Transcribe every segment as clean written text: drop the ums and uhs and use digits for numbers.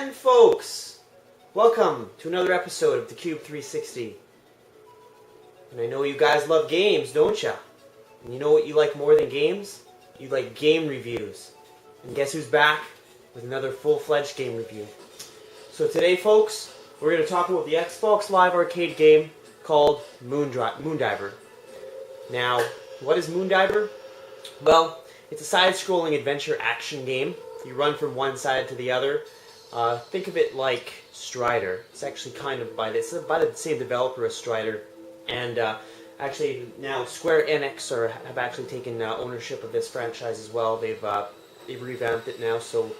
again, folks! Welcome to another episode of the Cube 360. And I know you guys love games, don't ya? And you know what you like more than games? You like game reviews. And guess who's back with another full-fledged game review? So today, folks, we're going to talk about the Xbox Live Arcade game called Moondiver. Now, what is Moondiver? Well, it's a side-scrolling adventure action game. You run from one side to the other. Think of it like Strider. It's actually kind of by the same developer as Strider. And actually now Square Enix have actually taken ownership of this franchise as well. They've revamped it now, so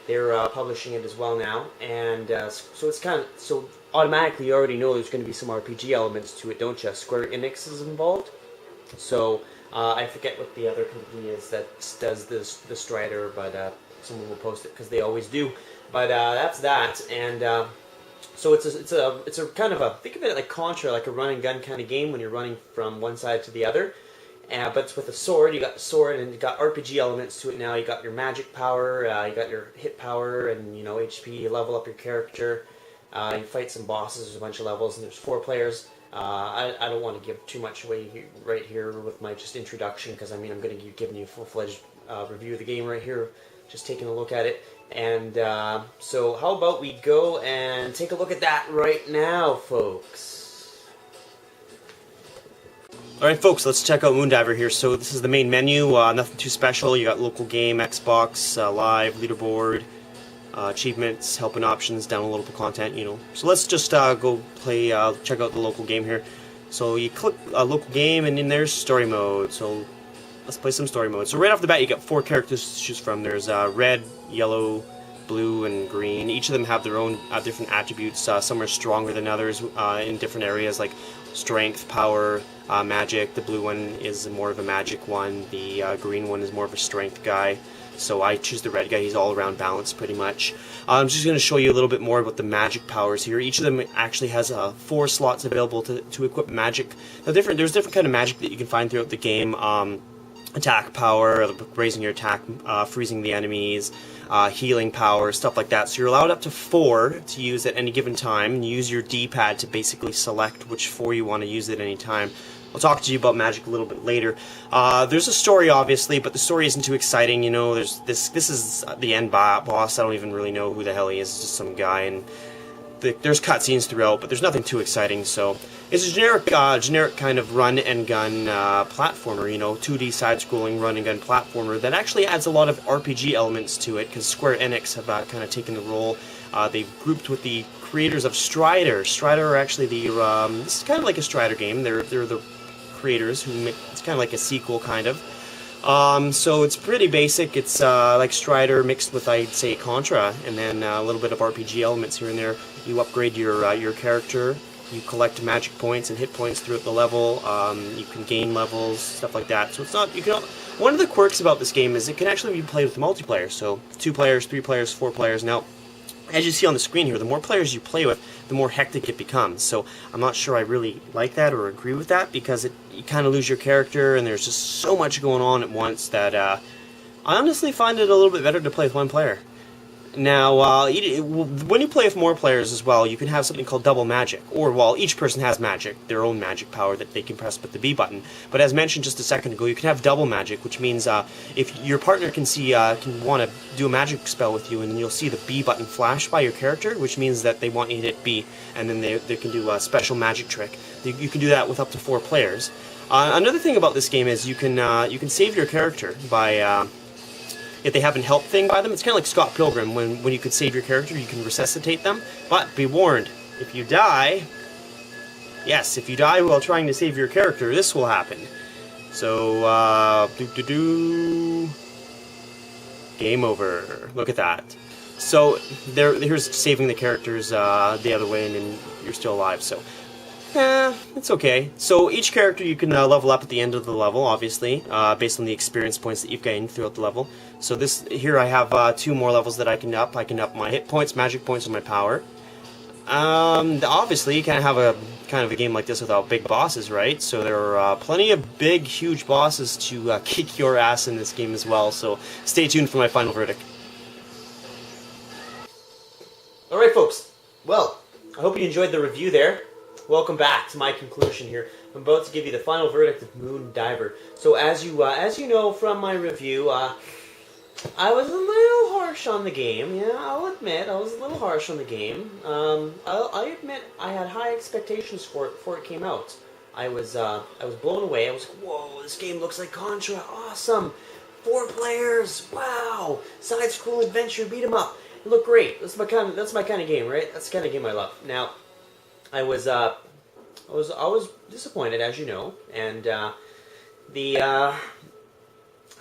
they're publishing it as well now. And so it's so automatically you already know there's going to be some RPG elements to it, don't you? Square Enix is involved. So I forget what the other company is that does the Strider, but someone will post it because they always do. But that's that, and so it's a kind of a, think of it like Contra, like a run and gun kind of game when you're running from one side to the other. But it's with a sword. You got the sword, and you got RPG elements to it now. You got your magic power, you got your hit power, and HP. You level up your character. You fight some bosses. There's a bunch of levels, and there's 4 players. I don't want to give too much away right here with my just introduction, because I mean I'm going to be giving you a full-fledged review of the game right here, just taking a look at it. And so how about we go and take a look at that right now, folks. Alright, folks, let's check out Moondiver here. So this is the main menu, nothing too special. You got local game, Xbox, live, leaderboard, achievements, help and options, downloadable content, So let's just go play, check out the local game here. So you click local game, and then there's story mode. So let's play some story mode. So right off the bat, you got 4 characters to choose from. There's red, yellow, blue, and green. Each of them have their own different attributes. Some are stronger than others in different areas, like strength, power, magic. The blue one is more of a magic one. The green one is more of a strength guy. So I choose the red guy. He's all around balanced pretty much. I'm just going to show you a little bit more about the magic powers here. Each of them actually has 4 slots available to equip magic. Now there's different kind of magic that you can find throughout the game. Attack power, raising your attack, freezing the enemies, healing power, stuff like that. So you're allowed up to 4 to use at any given time. And you use your D-pad to basically select which 4 you want to use at any time. I'll talk to you about magic a little bit later. There's a story, obviously, but the story isn't too exciting. There's this is the end boss. I don't even really know who the hell he is. It's just some guy, and there's cutscenes throughout, but there's nothing too exciting. So it's a generic kind of run and gun platformer, 2D side-scrolling run and gun platformer that actually adds a lot of RPG elements to it, because Square Enix have kind of taken the role. They've grouped with the creators of Strider. Strider are actually this is kind of like a Strider game. They're the creators who make, it's kind of like a sequel, kind of. So it's pretty basic. It's like Strider mixed with, I'd say, Contra, and then a little bit of RPG elements here and there. You upgrade your character. You collect magic points and hit points throughout the level. You can gain levels, stuff like that. So it's not, one of the quirks about this game is it can actually be played with multiplayer. So 2 players, 3 players, 4 players. Now, as you see on the screen here, the more players you play with, the more hectic it becomes. So I'm not sure I really like that or agree with that, because you kind of lose your character, and there's just so much going on at once that I honestly find it a little bit better to play with 1 player. Now, when you play with more players as well, you can have something called double magic, or, each person has magic, their own magic power that they can press with the B button. But as mentioned just a second ago, you can have double magic, which means if your partner can want to do a magic spell with you, and then you'll see the B button flash by your character, which means that they want you to hit B, and then they can do a special magic trick. You can do that with up to 4 players. Another thing about this game is you can save your character by if they have a help thing by them. It's kind of like Scott Pilgrim, when you could save your character, you can resuscitate them. But be warned, if you die while trying to save your character, this will happen. So, game over. Look at that. So, here's saving the characters the other way, and then you're still alive, so it's okay. So each character you can level up at the end of the level, obviously, based on the experience points that you've gained throughout the level. So here I have 2 more levels that I can up. I can up my hit points, magic points, and my power. Obviously, you can't have a kind of a game like this without big bosses, right? So there are plenty of big, huge bosses to kick your ass in this game as well. So stay tuned for my final verdict. I hope you enjoyed the review there. Welcome back to my conclusion here. I'm about to give you the final verdict of Moon Diver. So as you know from my review, I was a little harsh on the game. Yeah, I'll admit I was a little harsh on the game. I admit I had high expectations for it before it came out. I was blown away. I was like, whoa, this game looks like Contra. Awesome. 4 players. Wow. Side-scroll adventure. Beat 'em up. It looked great. That's my kind of game, right? That's the kind of game I love. Now, I was disappointed, as you know, and I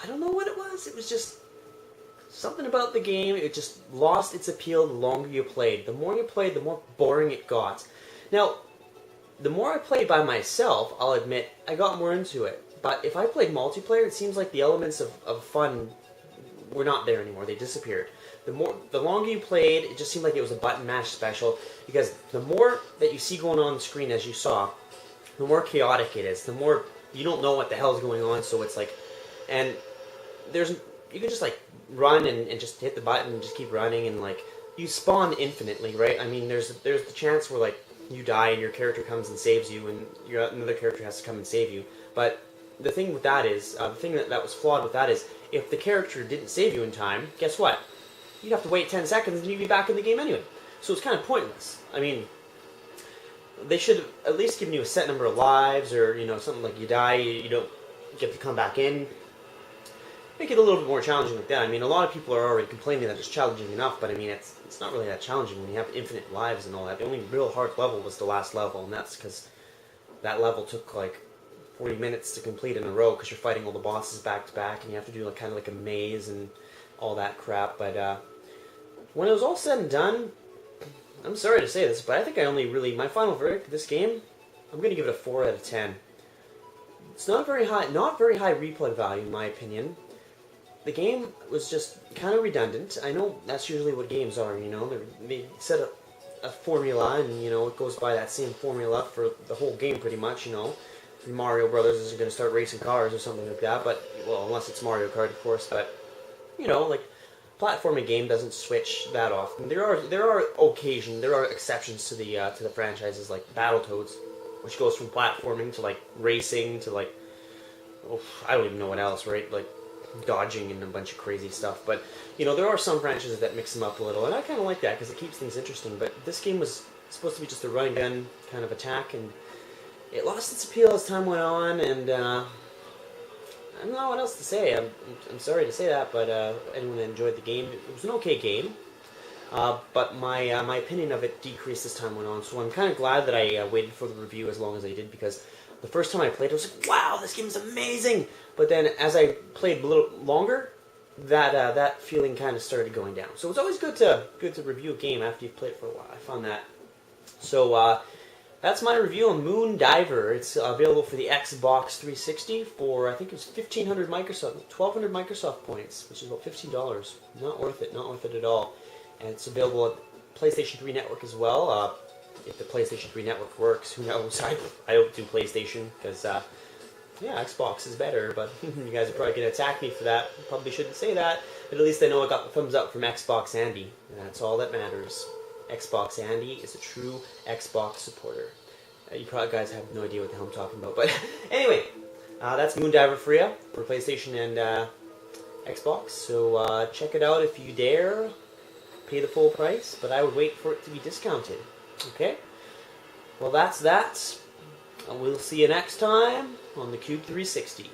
don't know what it was. It was just something about the game. It just lost its appeal the longer you played. The more you played, the more boring it got. Now, the more I played by myself, I'll admit, I got more into it. But if I played multiplayer, it seems like the elements of fun were not there anymore. They disappeared. The longer you played, it just seemed like it was a button mash special, because the more that you see going on the screen, as you saw, the more chaotic it is. The more you don't know what the hell is going on, so it's like, and you can just like run and just hit the button and just keep running, and like you spawn infinitely, right? I mean, there's the chance where like you die and your character comes and saves you, and another character has to come and save you. But the thing with that is, the thing that was flawed with that is, if the character didn't save you in time, guess what? You'd have to wait 10 seconds and you'd be back in the game anyway. So it's kind of pointless. I mean, they should have at least given you a set number of lives, or, you know, something like you die, you don't get to come back in. Make it a little bit more challenging like that. I mean, a lot of people are already complaining that it's challenging enough, but I mean, it's not really that challenging when you have infinite lives and all that. The only real hard level was the last level, and that's because that level took like 40 minutes to complete in a row, because you're fighting all the bosses back to back, and you have to do like kind of like a maze and all that crap. But when it was all said and done, I'm sorry to say this, but I think I only really, my final verdict of this game, I'm going to give it a 4 out of 10. It's not very high replay value in my opinion. The game was just kind of redundant. I know that's usually what games are, you know, they set a formula, and, you know, it goes by that same formula for the whole game pretty much, you know. Mario Brothers isn't going to start racing cars or something like that, but, well, unless it's Mario Kart, of course, but, you know, like, platforming game doesn't switch that often. There are exceptions to the franchises, like Battletoads, which goes from platforming to like racing to like, oh, I don't even know what else, right? Like dodging and a bunch of crazy stuff. But you know, there are some franchises that mix them up a little, and I kind of like that because it keeps things interesting. But this game was supposed to be just a run and gun kind of attack, and it lost its appeal as time went on, and I don't know what else to say. I'm sorry to say that, but anyone that enjoyed the game, it was an okay game. But my opinion of it decreased as time went on, so I'm kind of glad that I waited for the review as long as I did, because the first time I played it, I was like, wow, this game is amazing! But then as I played a little longer, that feeling kind of started going down. So it's always good to review a game after you've played it for a while. I found that. So that's my review on Moon Diver. It's available for the Xbox 360 for, I think it was 1,500 Microsoft, 1,200 Microsoft points, which is about $15. Not worth it at all. And it's available at PlayStation 3 Network as well. If the PlayStation 3 Network works, who knows? I hope to PlayStation, because, yeah, Xbox is better, but you guys are probably going to attack me for that. Probably shouldn't say that, but at least I know I got the thumbs up from Xbox Andy, and that's all that matters. Xbox Andy is a true Xbox supporter. You probably guys have no idea what the hell I'm talking about, but anyway, that's Moon Diver for you, for PlayStation and Xbox, so check it out if you dare. Pay the full price, but I would wait for it to be discounted. Okay? Well, that's that. And we'll see you next time on the Cube 360.